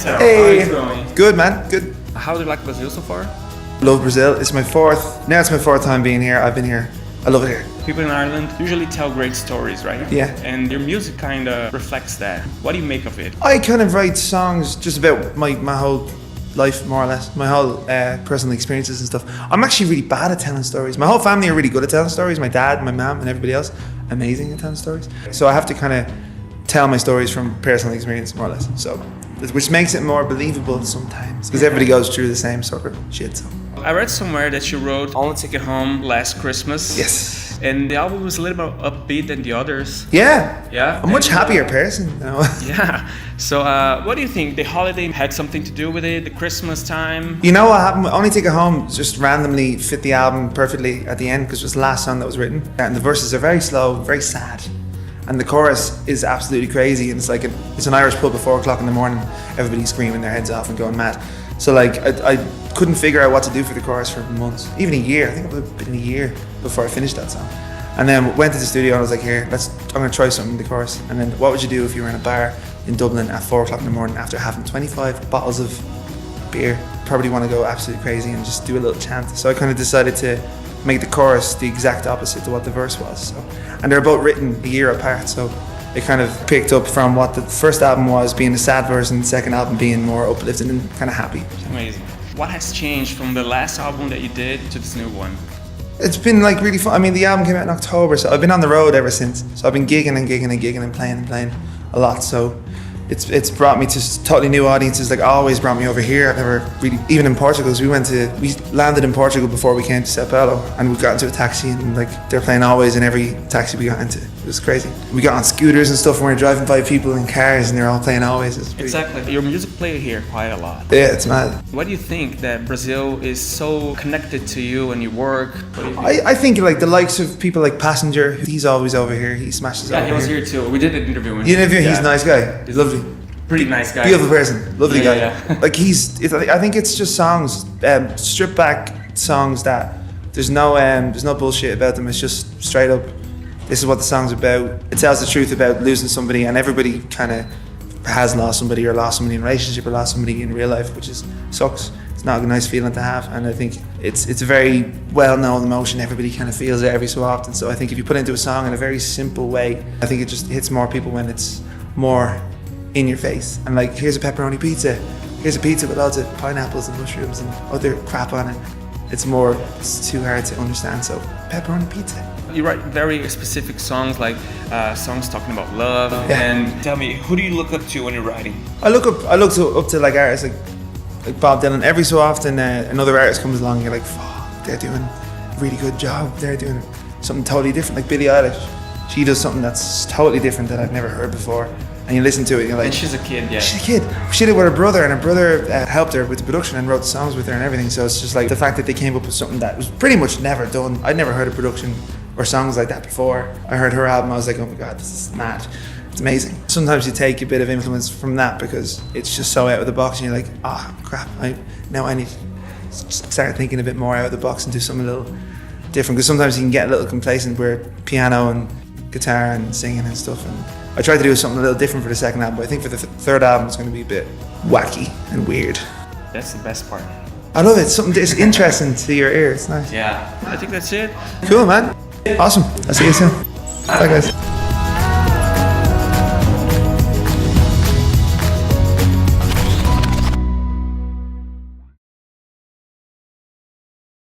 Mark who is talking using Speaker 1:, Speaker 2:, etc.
Speaker 1: Cantor.
Speaker 2: Hey,
Speaker 1: How is it going?
Speaker 2: good man, good.
Speaker 1: How do you like Brazil so far?
Speaker 2: Love Brazil. It's my fourth time being here. I've been here. I love it here.
Speaker 1: People in Ireland usually tell great stories, right?
Speaker 2: Yeah.
Speaker 1: And your music kind of reflects that. What do you make of it?
Speaker 2: I kind of write songs just about my whole life, more or less, my whole personal experiences and stuff. I'm actually really bad at telling stories. My whole family are really good at telling stories. My dad, my mom, and everybody else, amazing at telling stories. So I have to kind of tell my stories from personal experience, more or less. So, which makes it more believable sometimes, because everybody goes through the same sort of shit. So.
Speaker 1: I read somewhere that you wrote Only Take It Home last Christmas.
Speaker 2: Yes.
Speaker 1: And the album was a little more upbeat than the others.
Speaker 2: Yeah.
Speaker 1: Yeah.
Speaker 2: I'm a much happier person, you know?
Speaker 1: Yeah. So what do you think? The holiday had something to do with it? The Christmas time?
Speaker 2: You know what happened? Only Take It Home just randomly fit the album perfectly at the end because it was the last song that was written. And the verses are very slow, very sad. And the chorus is absolutely crazy. And it's like it's an Irish pub at 4 o'clock in the morning. Everybody's screaming their heads off and going mad. So like I couldn't figure out what to do for the chorus for months, even a year. I think it would have been a year before I finished that song. And then went to the studio and I was like, here, I'm gonna try something in the chorus. And then what would you do if you were in a bar in Dublin at 4 o'clock in the morning after having 25 bottles of beer? Probably want to go absolutely crazy and just do a little chant. So I kind of decided to make the chorus the exact opposite to what the verse was. So, and they're both written a year apart, so it kind of picked up from what the first album was, being a sad verse, and the second album being more uplifting and kind of happy.
Speaker 1: Amazing. What has changed from the last album that you did to this new one?
Speaker 2: It's been like really fun. I mean, the album came out in October, so I've been on the road ever since. So I've been gigging and playing a lot. So it's brought me to totally new audiences. Like always brought me over here. I've never really, even in Portugal, so we landed in Portugal before we came to Sao Paulo, and we got into a taxi and like they're playing Always in every taxi we got into. It was crazy. We got on scooters and stuff and we were driving by people in cars and they're all playing Always.
Speaker 1: Exactly. Your music played here quite a lot.
Speaker 2: Yeah, it's mad.
Speaker 1: Why do you think that Brazil is so connected to you and your work?
Speaker 2: I think like the likes of people like Passenger, he's always over here. He smashes over
Speaker 1: he was here too. We did an interview with him.
Speaker 2: He's a nice guy. He's lovely.
Speaker 1: Pretty nice guy.
Speaker 2: Beautiful person. Lovely guy.
Speaker 1: Yeah.
Speaker 2: Like I think it's just songs, stripped back songs that there's no bullshit about them. It's just straight up, this is what the song's about. It tells the truth about losing somebody, and everybody kind of has lost somebody or lost somebody in a relationship or lost somebody in real life, which sucks. It's not a nice feeling to have, and I think it's a very well-known emotion. Everybody kind of feels it every so often. So I think if you put it into a song in a very simple way, I think it just hits more people when it's more in your face. And like, here's a pepperoni pizza. Here's a pizza with loads of pineapples and mushrooms and other crap on it. It's too hard to understand. So pepperoni pizza.
Speaker 1: You write very specific songs, like songs talking about love.
Speaker 2: Yeah.
Speaker 1: And tell me, who do you look up to when you're writing?
Speaker 2: I look up to like artists like Bob Dylan. Every so often another artist comes along and you're like, fuck, they're doing a really good job. They're doing something totally different. Like Billie Eilish, she does something that's totally different that I've never heard before. And you listen to it and you're like...
Speaker 1: And she's a kid, yeah.
Speaker 2: She's a kid. She did it with her brother, and her brother helped her with the production and wrote the songs with her and everything. So it's just like the fact that they came up with something that was pretty much never done. I'd never heard a production or songs like that before. I heard her album, I was like, oh my God, this is mad. It's amazing. Sometimes you take a bit of influence from that because it's just so out of the box and you're like, crap, I need to start thinking a bit more out of the box and do something a little different. Because sometimes you can get a little complacent where piano and guitar and singing and stuff. And I tried to do something a little different for the second album, but I think for the third album it's going to be a bit wacky and weird.
Speaker 1: That's the best part.
Speaker 2: I love it. It's interesting to your ear. It's nice.
Speaker 1: Yeah. I think that's it.
Speaker 2: Cool, man. Awesome. I'll see you soon. Bye, guys.